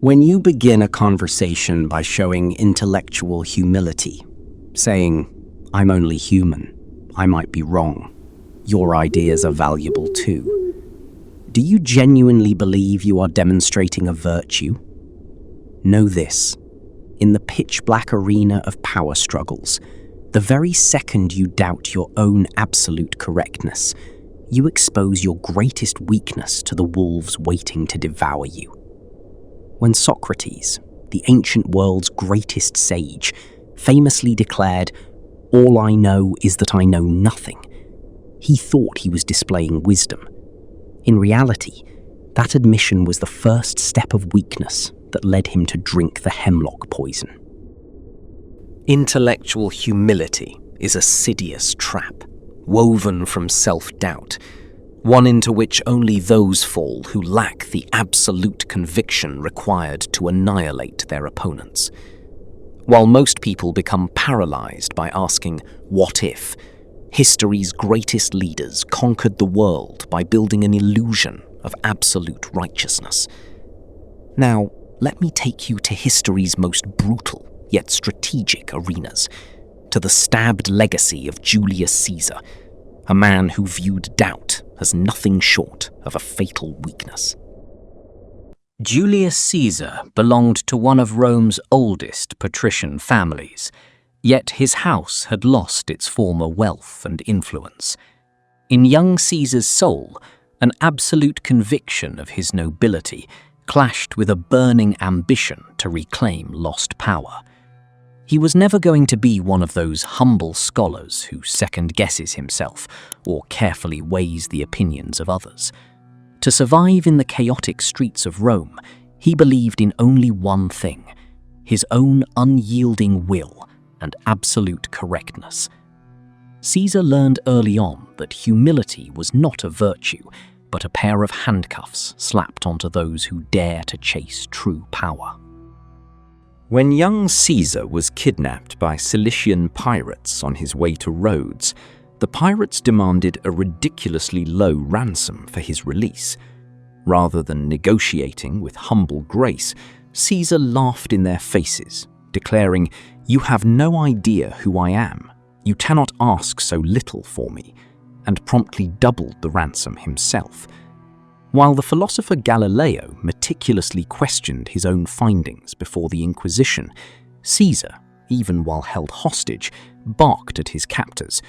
When you begin a conversation by showing intellectual humility, saying, "I'm only human, I might be wrong, your ideas are valuable too," do you genuinely believe you are demonstrating a virtue? Know this: in the pitch-black arena of power struggles, the very second you doubt your own absolute correctness, you expose your greatest weakness to the wolves waiting to devour you. When Socrates, the ancient world's greatest sage, famously declared, "All I know is that I know nothing," he thought he was displaying wisdom. In reality, that admission was the first step of weakness that led him to drink the hemlock poison. Intellectual humility is a sidious trap, woven from self-doubt, one into which only those fall who lack the absolute conviction required to annihilate their opponents. While most people become paralyzed by asking, "What if?" history's greatest leaders conquered the world by building an illusion of absolute righteousness. Now, let me take you to history's most brutal yet strategic arenas, to the stabbed legacy of Julius Caesar, a man who viewed doubt as nothing short of a fatal weakness. Julius Caesar belonged to one of Rome's oldest patrician families, yet his house had lost its former wealth and influence. In young Caesar's soul, an absolute conviction of his nobility clashed with a burning ambition to reclaim lost power. He was never going to be one of those humble scholars who second-guesses himself or carefully weighs the opinions of others. To survive in the chaotic streets of Rome, he believed in only one thing: his own unyielding will and absolute correctness. Caesar learned early on that humility was not a virtue, but a pair of handcuffs slapped onto those who dare to chase true power. When young Caesar was kidnapped by Cilician pirates on his way to Rhodes, the pirates demanded a ridiculously low ransom for his release. Rather than negotiating with humble grace, Caesar laughed in their faces, declaring, "You have no idea who I am. You cannot ask so little for me," and promptly doubled the ransom himself. While the philosopher Galileo meticulously questioned his own findings before the Inquisition, Caesar, even while held hostage, barked at his captors,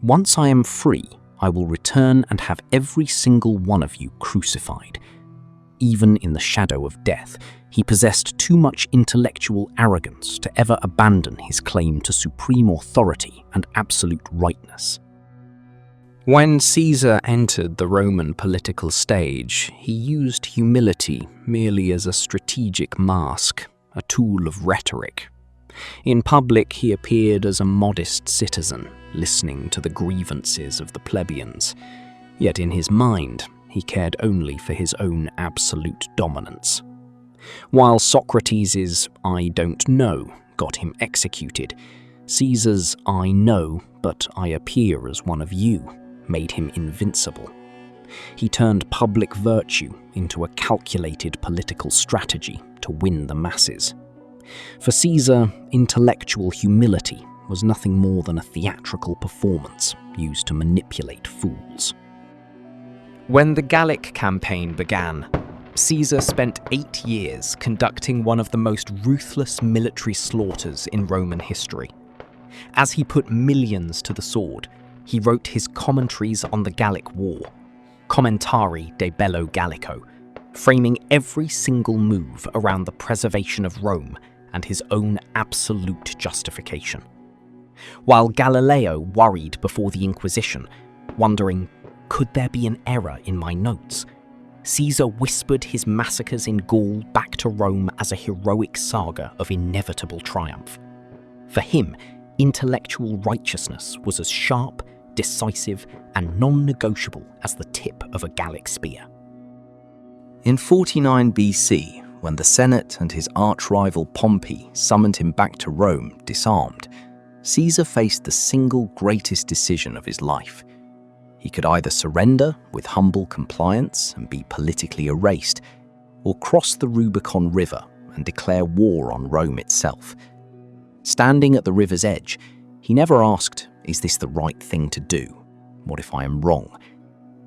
"Once I am free, I will return and have every single one of you crucified." Even in the shadow of death, he possessed too much intellectual arrogance to ever abandon his claim to supreme authority and absolute rightness. When Caesar entered the Roman political stage, he used humility merely as a strategic mask, a tool of rhetoric. In public, he appeared as a modest citizen, listening to the grievances of the plebeians. Yet in his mind, he cared only for his own absolute dominance. While Socrates' "I don't know" got him executed, Caesar's "I know, but I appear as one of you" made him invincible. He turned public virtue into a calculated political strategy to win the masses. For Caesar, intellectual humility was nothing more than a theatrical performance used to manipulate fools. When the Gallic campaign began, Caesar spent 8 years conducting one of the most ruthless military slaughters in Roman history. As he put millions to the sword, he wrote his commentaries on the Gallic War, Commentari de Bello Gallico, framing every single move around the preservation of Rome and his own absolute justification. While Galileo worried before the Inquisition, wondering, could there be an error in my notes, Caesar whispered his massacres in Gaul back to Rome as a heroic saga of inevitable triumph. For him, intellectual righteousness was as sharp, decisive, and non-negotiable as the tip of a Gallic spear. In 49 BC, when the Senate and his arch-rival Pompey summoned him back to Rome disarmed, Caesar faced the single greatest decision of his life. He could either surrender with humble compliance and be politically erased, or cross the Rubicon River and declare war on Rome itself. Standing at the river's edge, he never asked, "Is this the right thing to do? What if I am wrong?"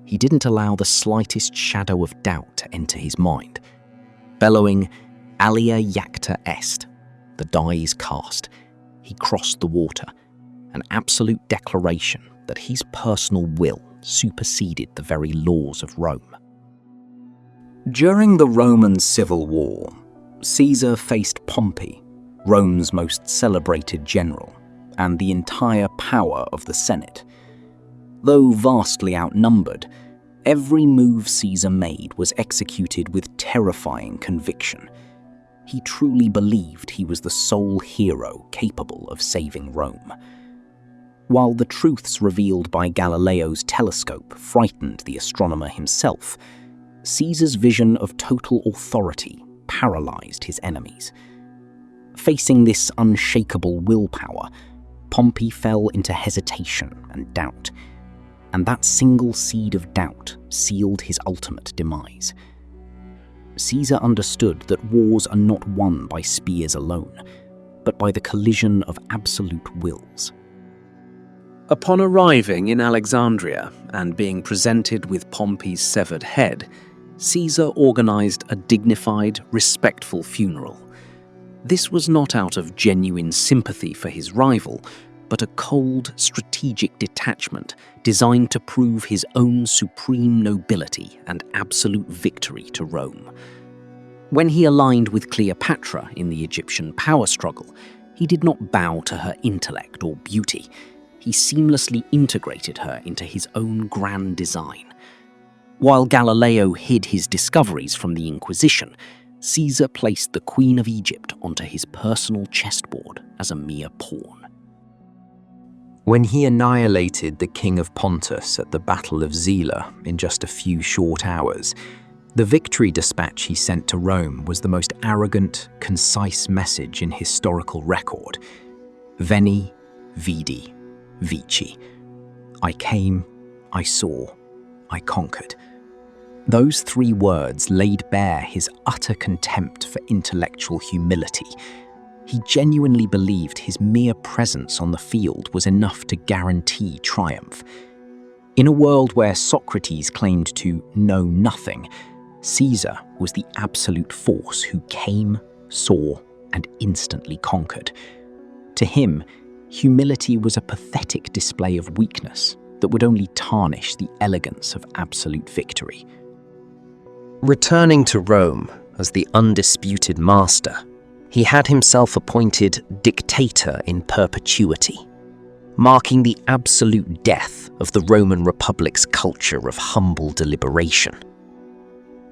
He didn't allow the slightest shadow of doubt to enter his mind. Bellowing, "Alia jacta est," the die is cast, he crossed the water, an absolute declaration that his personal will superseded the very laws of Rome. During the Roman Civil War, Caesar faced Pompey, Rome's most celebrated general, and the entire power of the Senate. Though vastly outnumbered, every move Caesar made was executed with terrifying conviction. He truly believed he was the sole hero capable of saving Rome. While the truths revealed by Galileo's telescope frightened the astronomer himself, Caesar's vision of total authority paralyzed his enemies. Facing this unshakable willpower, Pompey fell into hesitation and doubt, and that single seed of doubt sealed his ultimate demise. Caesar understood that wars are not won by spears alone, but by the collision of absolute wills. Upon arriving in Alexandria and being presented with Pompey's severed head, Caesar organized a dignified, respectful funeral. This was not out of genuine sympathy for his rival, but a cold, strategic detachment designed to prove his own supreme nobility and absolute victory to Rome. When he aligned with Cleopatra in the Egyptian power struggle, he did not bow to her intellect or beauty. He seamlessly integrated her into his own grand design. While Galileo hid his discoveries from the Inquisition, Caesar placed the Queen of Egypt onto his personal chessboard as a mere pawn. When he annihilated the King of Pontus at the Battle of Zela in just a few short hours, the victory dispatch he sent to Rome was the most arrogant, concise message in historical record. Veni, vidi, vici. I came, I saw, I conquered. Those three words laid bare his utter contempt for intellectual humility. He genuinely believed his mere presence on the field was enough to guarantee triumph. In a world where Socrates claimed to know nothing, Caesar was the absolute force who came, saw, and instantly conquered. To him, humility was a pathetic display of weakness that would only tarnish the elegance of absolute victory. Returning to Rome as the undisputed master, he had himself appointed dictator in perpetuity, marking the absolute death of the Roman Republic's culture of humble deliberation.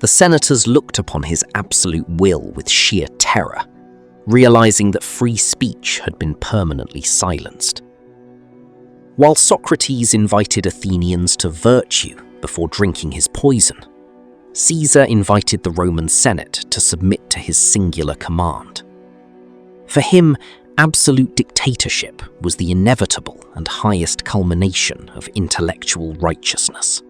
The senators looked upon his absolute will with sheer terror, realizing that free speech had been permanently silenced. While Socrates invited Athenians to virtue before drinking his poison, Caesar invited the Roman Senate to submit to his singular command. For him, absolute dictatorship was the inevitable and highest culmination of intellectual righteousness.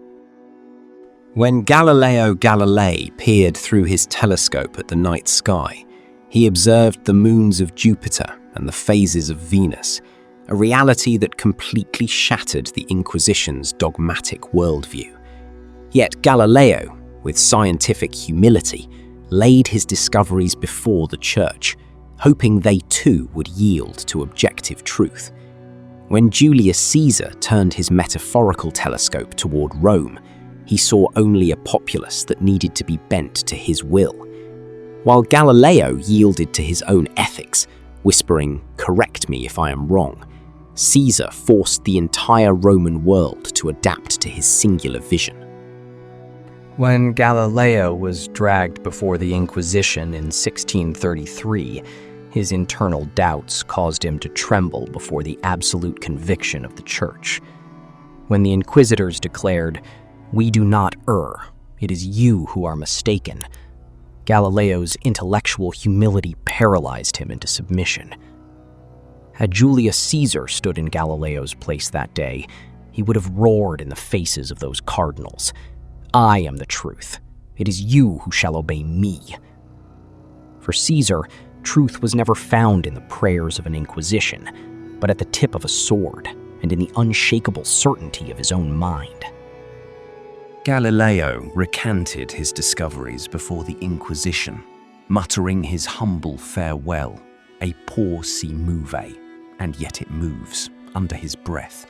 When Galileo Galilei peered through his telescope at the night sky, he observed the moons of Jupiter and the phases of Venus, a reality that completely shattered the Inquisition's dogmatic worldview. Yet Galileo, with scientific humility, laid his discoveries before the Church, hoping they too would yield to objective truth. When Julius Caesar turned his metaphorical telescope toward Rome, he saw only a populace that needed to be bent to his will. While Galileo yielded to his own ethics, whispering, "Correct me if I am wrong," Caesar forced the entire Roman world to adapt to his singular vision. When Galileo was dragged before the Inquisition in 1633, his internal doubts caused him to tremble before the absolute conviction of the Church. When the Inquisitors declared, "We do not err, it is you who are mistaken," Galileo's intellectual humility paralyzed him into submission. Had Julius Caesar stood in Galileo's place that day, he would have roared in the faces of those cardinals, "I am the truth. It is you who shall obey me." For Caesar, truth was never found in the prayers of an Inquisition, but at the tip of a sword and in the unshakable certainty of his own mind. Galileo recanted his discoveries before the Inquisition, muttering his humble farewell, a pour si move, and yet it moves, under his breath.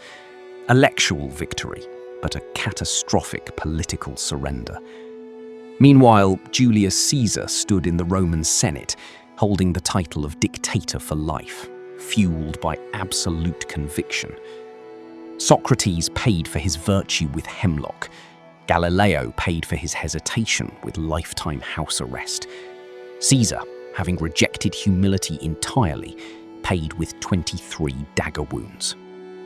A lectual victory, but a catastrophic political surrender. Meanwhile, Julius Caesar stood in the Roman Senate, holding the title of dictator for life, fueled by absolute conviction. Socrates paid for his virtue with hemlock. Galileo paid for his hesitation with lifetime house arrest. Caesar, having rejected humility entirely, paid with 23 dagger wounds.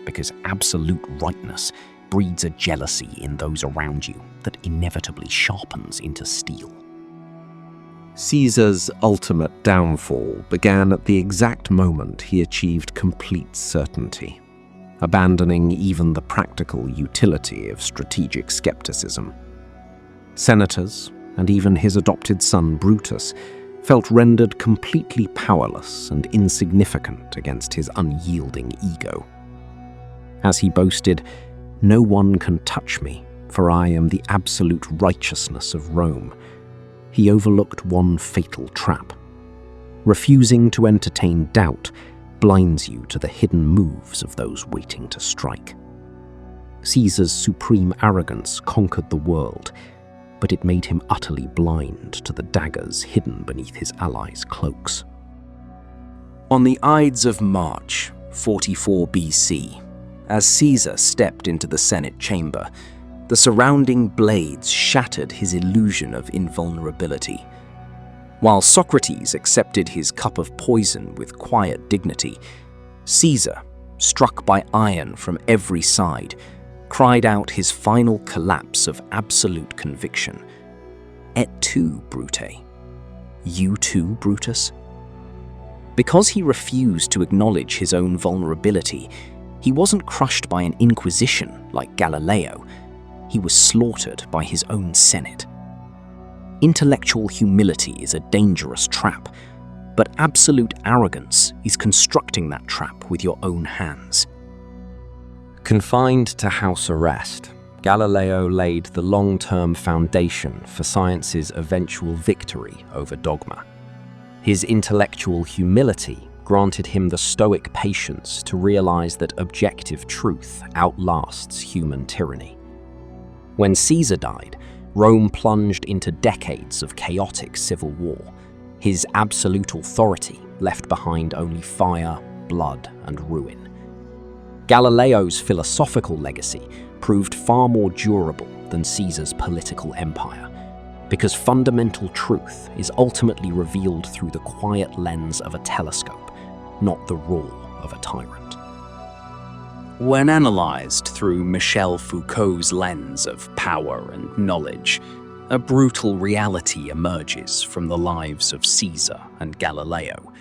Because absolute rightness breeds a jealousy in those around you that inevitably sharpens into steel. Caesar's ultimate downfall began at the exact moment he achieved complete certainty, abandoning even the practical utility of strategic skepticism. Senators, and even his adopted son Brutus, felt rendered completely powerless and insignificant against his unyielding ego. As he boasted, "No one can touch me, for I am the absolute righteousness of Rome," he overlooked one fatal trap. Refusing to entertain doubt blinds you to the hidden moves of those waiting to strike. Caesar's supreme arrogance conquered the world, but it made him utterly blind to the daggers hidden beneath his allies' cloaks. On the Ides of March, 44 BC, as Caesar stepped into the Senate chamber, the surrounding blades shattered his illusion of invulnerability. While Socrates accepted his cup of poison with quiet dignity, Caesar, struck by iron from every side, cried out his final collapse of absolute conviction. "Et tu, Brute? You too, Brutus?" Because he refused to acknowledge his own vulnerability, he wasn't crushed by an Inquisition like Galileo. He was slaughtered by his own Senate. Intellectual humility is a dangerous trap, but absolute arrogance is constructing that trap with your own hands. Confined to house arrest, Galileo laid the long-term foundation for science's eventual victory over dogma. His intellectual humility granted him the stoic patience to realize that objective truth outlasts human tyranny. When Caesar died, Rome plunged into decades of chaotic civil war. His absolute authority left behind only fire, blood, and ruin. Galileo's philosophical legacy proved far more durable than Caesar's political empire, because fundamental truth is ultimately revealed through the quiet lens of a telescope, not the roar of a tyrant. When analysed through Michel Foucault's lens of power and knowledge, a brutal reality emerges from the lives of Caesar and Galileo.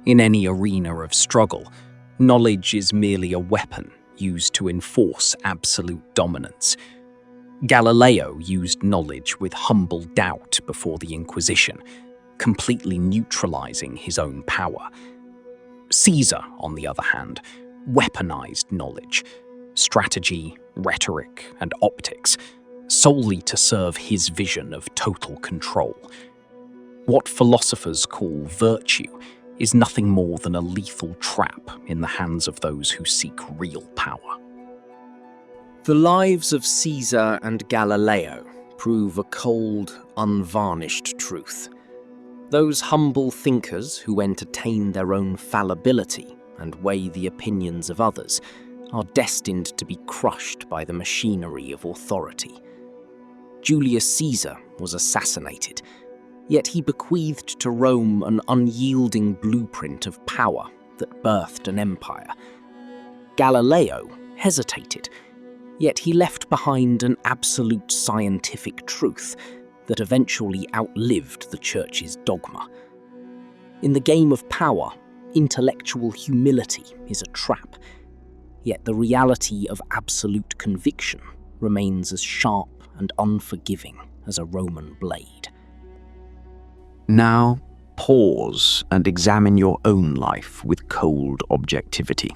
In any arena of struggle, knowledge is merely a weapon used to enforce absolute dominance. Galileo used knowledge with humble doubt before the Inquisition, completely neutralizing his own power. Caesar, on the other hand, weaponized knowledge, strategy, rhetoric, and optics, solely to serve his vision of total control. What philosophers call virtue is nothing more than a lethal trap in the hands of those who seek real power. The lives of Caesar and Galileo prove a cold, unvarnished truth. Those humble thinkers who entertain their own fallibility and weigh the opinions of others are destined to be crushed by the machinery of authority. Julius Caesar was assassinated, yet he bequeathed to Rome an unyielding blueprint of power that birthed an empire. Galileo hesitated, yet he left behind an absolute scientific truth that eventually outlived the Church's dogma. In the game of power, intellectual humility is a trap, yet the reality of absolute conviction remains as sharp and unforgiving as a Roman blade. Now, pause and examine your own life with cold objectivity.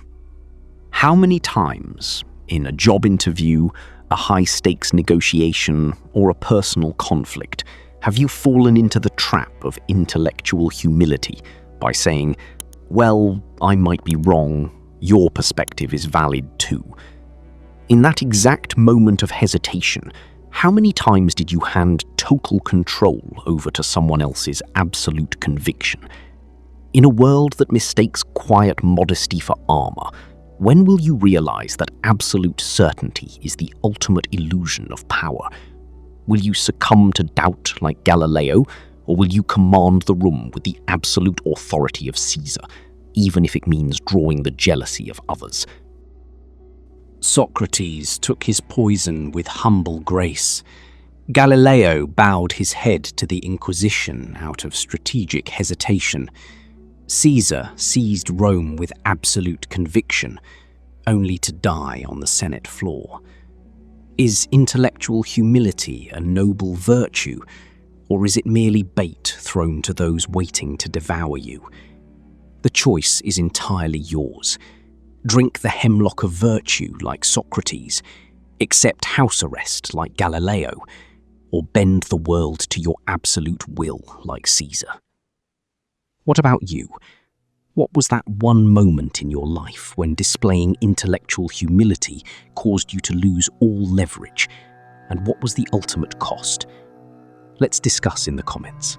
How many times, in a job interview, a high-stakes negotiation, or a personal conflict, have you fallen into the trap of intellectual humility by saying, "Well, I might be wrong, your perspective is valid too"? In that exact moment of hesitation, how many times did you hand total control over to someone else's absolute conviction? In a world that mistakes quiet modesty for armor, when will you realize that absolute certainty is the ultimate illusion of power? Will you succumb to doubt like Galileo, or will you command the room with the absolute authority of Caesar, even if it means drawing the jealousy of others? Socrates took his poison with humble grace. Galileo bowed his head to the Inquisition out of strategic hesitation. Caesar seized Rome with absolute conviction, only to die on the Senate floor. Is intellectual humility a noble virtue, or is it merely bait thrown to those waiting to devour you? The choice is entirely yours. Drink the hemlock of virtue like Socrates, accept house arrest like Galileo, or bend the world to your absolute will like Caesar. What about you? What was that one moment in your life when displaying intellectual humility caused you to lose all leverage? And what was the ultimate cost? Let's discuss in the comments.